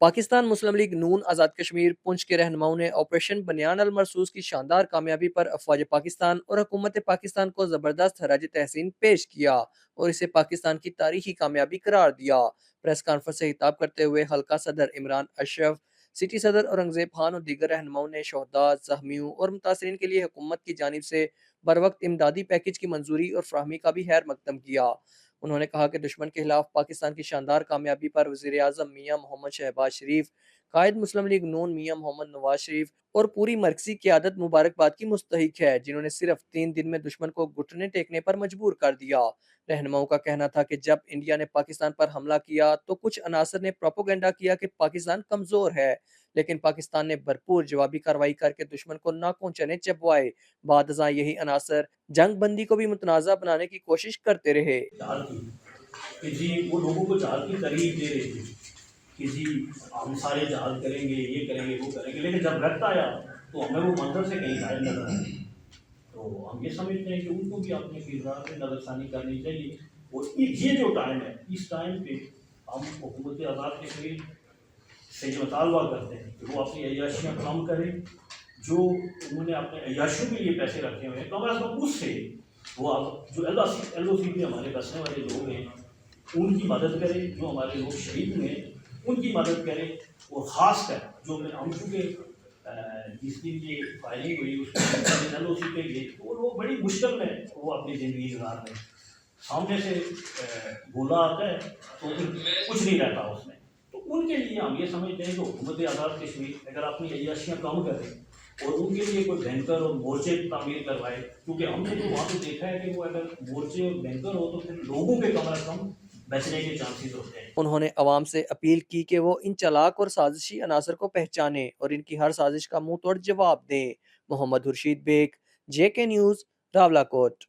پاکستان مسلم league نون آزاد کشمیر پنچ کے رہنماؤں نے آپریشن بنیان المرصوص کی شاندار کامیابی پر افواج پاکستان اور حکومت پاکستان کو زبردست خراج تحسین پیش کیا اور اسے پاکستان کی تاریخی کامیابی قرار دیا۔ پریس کانفرنس سے خطاب کرتے ہوئے حلقہ صدر عمران اشرف، سٹی صدر اورنگزیب خان اور دیگر رہنماؤں نے شہداء، زخمیوں اور متاثرین کے لیے حکومت کی جانب سے بروقت امدادی پیکج کی منظوری اور فراہمی کا بھی خیر مقدم کیا۔ انہوں نے کہا کہ دشمن کے خلاف پاکستان کی شاندار کامیابی پر وزیر اعظم میاں محمد شہباز شریف، قائد مسلم لیگ نون میاں محمد نواز شریف اور پوری مرکزی قیادت مبارکباد کی مستحق ہے، جنہوں نے صرف 3 دن میں دشمن کو گھٹنے ٹیکنے پر مجبور کر دیا۔ رہنماؤں کا کہنا تھا کہ جب انڈیا نے پاکستان پر حملہ کیا تو کچھ عناصر نے پروپیگنڈا کیا کہ پاکستان کمزور ہے، لیکن پاکستان نے بھرپور جوابی کارروائی کر کے دشمن کو ناکوں چنے چبوائے۔ بعد ازاں یہی عناصر جنگ بندی کو بھی متنازع بنانے کی کوشش کرتے رہے۔ کہ جی وہ لوگوں کو جہاد کی ترغیب دے رہے تھے کہ جی ہم سارے جہاد کریں گے، یہ کریں گے، وہ کریں گے، لیکن جب وقت آیا تو ہمیں وہ منظر سے کہیں غائب نظر آئے۔ تو ہم یہ سمجھتے ہیں کہ ان کو بھی اپنے کردار میں نظر ثانی کرنی چاہیے، اور یہ جو ٹائم ہے اس ٹائم پہ ہم حکومت آزاد کشمیر سے یہ مطالبہ کرتے ہیں کہ وہ اپنی عیاشیاں کم کریں، جو انہوں نے اپنے عیاشیوں کے لیے پیسے رکھے ہوئے ہیں کم از کم اس سے وہ جو ایل او سی پہ ہمارے بسنے والے لوگ ہیں ان کی مدد کرے، جو ہمارے لوگ شہید ہوئے ہیں ان کی مدد کرے، اور خاص کر جو ہم چونکہ جس کی یہ فائرنگ ہوئی اس میں ایل او سی پہ گئے تو وہ بڑی مشکل میں وہ اپنی زندگی گزار رہے ہیں، سامنے سے گولا آتا ہے تو کچھ نہیں رہتا اس میں، تو ان کے لیے ہم یہ سمجھتے ہیں کہ حکومت آزاد کشمیر اگر اپنی عیاشیاں کم کرے اور ان کے لیے کوئی بینکر اور مورچے تعمیر کروائے، کیونکہ ہم نے تو وہاں پہ دیکھا ہے کہ وہ اگر مورچے اور بینکر ہو تو پھر لوگوں کے کم از کم بچنے کے چانسز ہوتے ہیں۔ انہوں نے عوام سے اپیل کی کہ وہ ان چالاک اور سازشی عناصر کو پہچانیں اور ان کی ہر سازش کا منہ توڑ جواب دیں۔ محمد خورشید بیگ، جے کے نیوز، راولاکوٹ۔